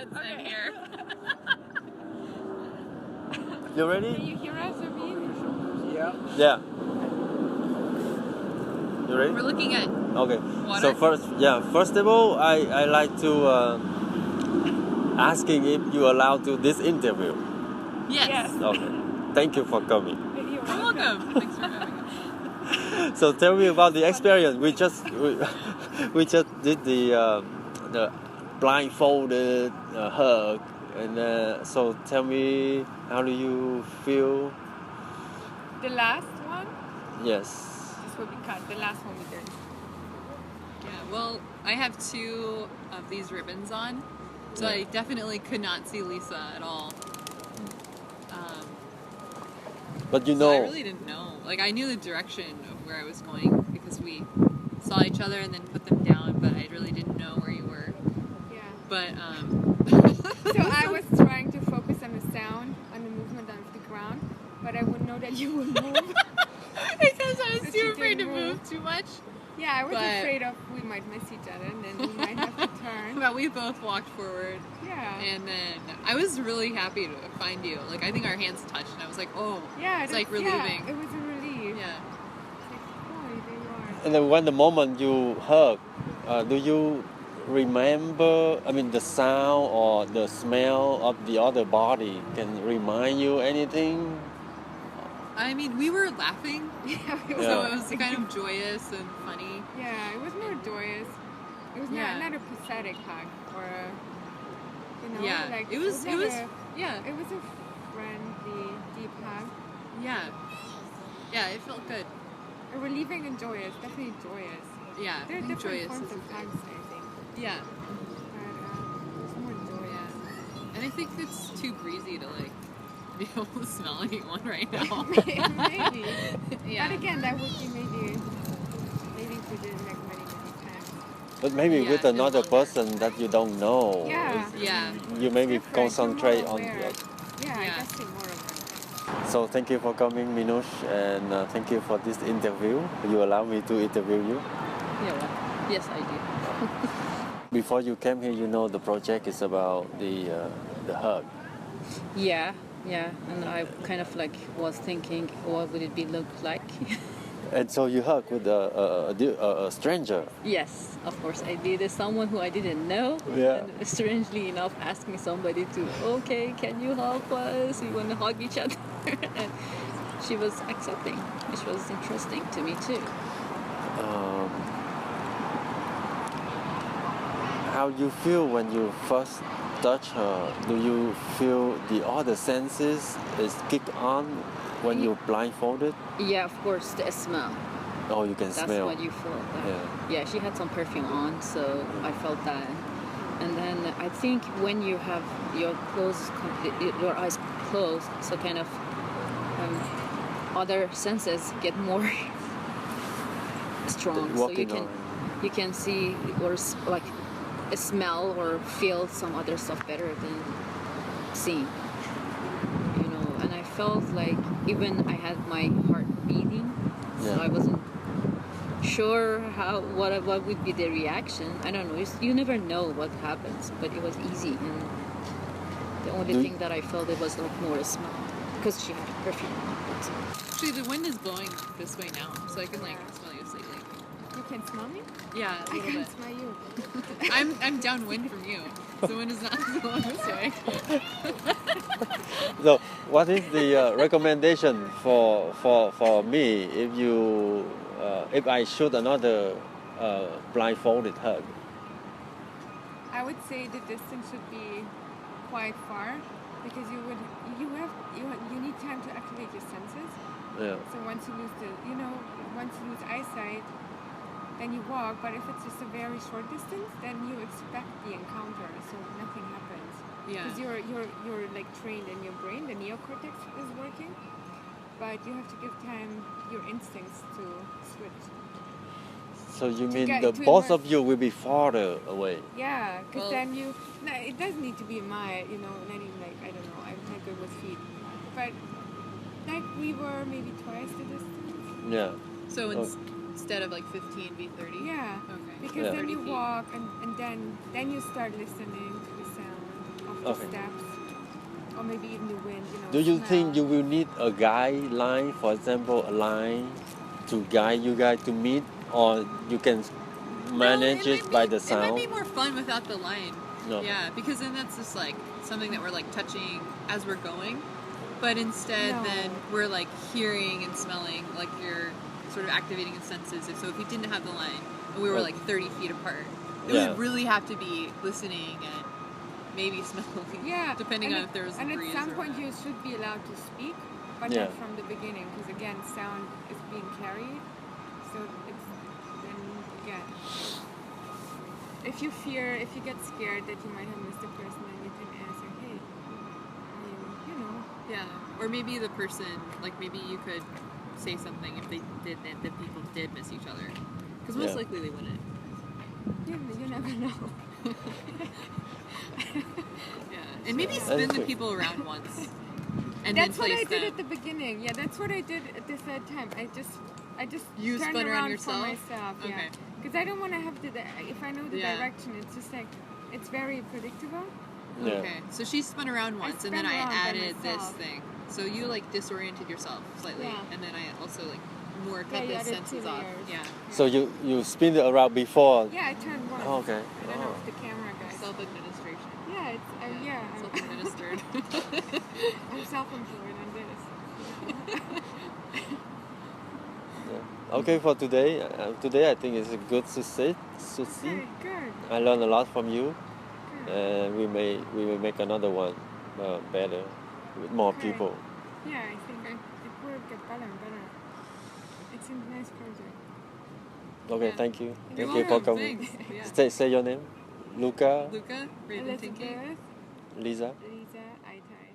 I'm here. You ready? Can you hear us, Amin? Yeah. Yeah. You ready? We're looking at Okay. water. So first of all, I like to asking if you allowed to this interview. Yes. Okay. Thank you for coming. You're welcome. Thanks for having us. So tell me about the experience. We just did the blindfolded hug, and so tell me, how do you feel? The last one? Yes. This will be cut. The last one we did. Yeah, well, I have 2 of these ribbons on, so I definitely could not see Lisa at all. But you So know, I really didn't know. Like, I knew the direction of where I was going because we saw each other and then put them down, but I really didn't know where you were. Yeah. But, So I was trying to focus on the sound, on the movement of the ground, but I wouldn't know that you would move. because I was But too you afraid to didn't move move. too much. Yeah, I was But- afraid of we might miss each other and then we might have to turn. But we both walked forward. Yeah. And then I was really happy to find you. Like, I think our hands touched, and I was like, oh, Yeah, it's like yeah, relieving. it was a relief. Yeah. It's like, oh, there you are. and then when the moment you hug, do you remember? I mean, the sound or the smell of the other body can remind you anything? I mean, we were laughing, Yeah, so it was kind of joyous and funny. Yeah, it was more joyous. It was Yeah. not a pathetic hug or a, you know, Yeah, like it was, not a- yeah, it was a friendly, deep hug. yeah. Yeah, it felt good. A relieving and joyous, definitely joyous. Yeah, There are I think different joyous forms is of a good. hugs, I think, Yeah, but it's more joyous. yeah. And I think it's too breezy to, like, be able to smell anyone right now. Maybe. Yeah. But again, that would be maybe if we did it like many times. But maybe Yeah, with no another longer. person that you don't know. Yeah. Yeah. You maybe Different, you're concentrate more on. aware. Yeah, I Yeah. guess you're more aware. So thank you for coming, Minush, and thank you for this interview. You allow me to interview you. Yeah, well, yes, I do. Before you came here, you know the project is about the hug. Yeah, and I kind of like was thinking, what would it be look like? And so you hug with a stranger. Yes, of course I did. It's someone who I didn't know. Yeah. And strangely enough, asking somebody to, okay, can you help us? We want to hug each other. And she was accepting, which was interesting to me too. How you feel when you first touch her? Do you feel the other senses is kick on when you're blindfolded? Yeah, of course, the smell. Oh, you can That's smell. what you feel. Yeah. Yeah, she had some perfume on, so I felt that. And then I think when you have your your eyes closed, so kind of other senses get more strong. So Walking on. you can see or like smell or feel some other stuff better than seeing. You know, and I felt like even I had my heart beating, so Yeah. I wasn't sure what would be the reaction. I don't know. You never know what happens, but it was easy, and the only thing that I felt it was like more smell because she had perfume on. Actually, the wind is blowing this way now, so I can, like, smell you slightly. You can smell me? Yeah, a I little can bit. smell you. I'm downwind from you. So the wind is not blowing this way. So, what is the recommendation for me if I shoot another blindfolded hug? I would say the distance should be quite far because you need time to activate your senses. Yeah. So once you lose eyesight, then you walk. But if it's just a very short distance, then you expect the encounter, so nothing happens. Yeah. Because you're like trained in your brain, the neocortex is working, but you have to give time your instincts to switch. So you mean get- the to both immerse. of you will be farther away? Yeah, because Well- then it doesn't need to be not even like, I don't know, I'm not good with feet. But like we were maybe twice the distance. Yeah. So instead of, like, 15, be 30? Yeah. Okay. Because Yeah. then 30 you feet. walk and then you start listening to the sound. Okay. steps, or maybe even the wind. Do you smell. think you will need a guideline, for example, a line to guide you guys to meet, or you can manage No, it by the It might sound? be more fun without the line. No. Yeah, because then that's just like something that we're like touching as we're going. But instead, No. then we're like hearing and smelling, like you're sort of activating the senses. So if you didn't have the line and we were like 30 feet apart, then Yeah. we would really have to be listening and maybe smelling. Yeah, Depending and on if there was a and breeze. at some or point not. you should be allowed to speak, but Yeah. not from the beginning, because again, sound is being carried. So it's then again, if you get scared that you might have missed a person, then you can ask, like, hey, you know, Yeah, or maybe the person, like maybe you could say something if they did that people did miss each other, because most Yeah. likely they wouldn't. you never know. Yeah, and maybe That's spin the good. people around once, and That's then what place I did them. at the beginning. Yeah, that's what I did at the third time. I just You turned spun around for yourself? myself. Yeah, Okay. because I don't want to have to. If I know the Yeah. direction, it's just like it's very predictable. Yeah. Okay, so she spun around once, and then spun I around by added this myself. thing. So you like disoriented yourself slightly, Yeah. and then I also like more Yeah, cut you the added senses two off. layers. Yeah, So you spin it around before. Yeah, I turned once. Oh, okay. I don't know Oh. if the camera guys. self-administration. Yeah, it's yeah. Self-administered. I'm self-employed on this. Yeah. Okay, for today. Today I think it's good to see. Okay, good. I learned a lot from you, Good. and we may make another one better with more Okay. people. Yeah, I think it will get better and better. It's a nice project. Okay, Yeah. thank you. You're Thank you for welcome. coming. Thanks. Yeah. Say your name. Luca, Luca, Raven Tinky. Elizabeth, Lisa. Lisa, Aitai.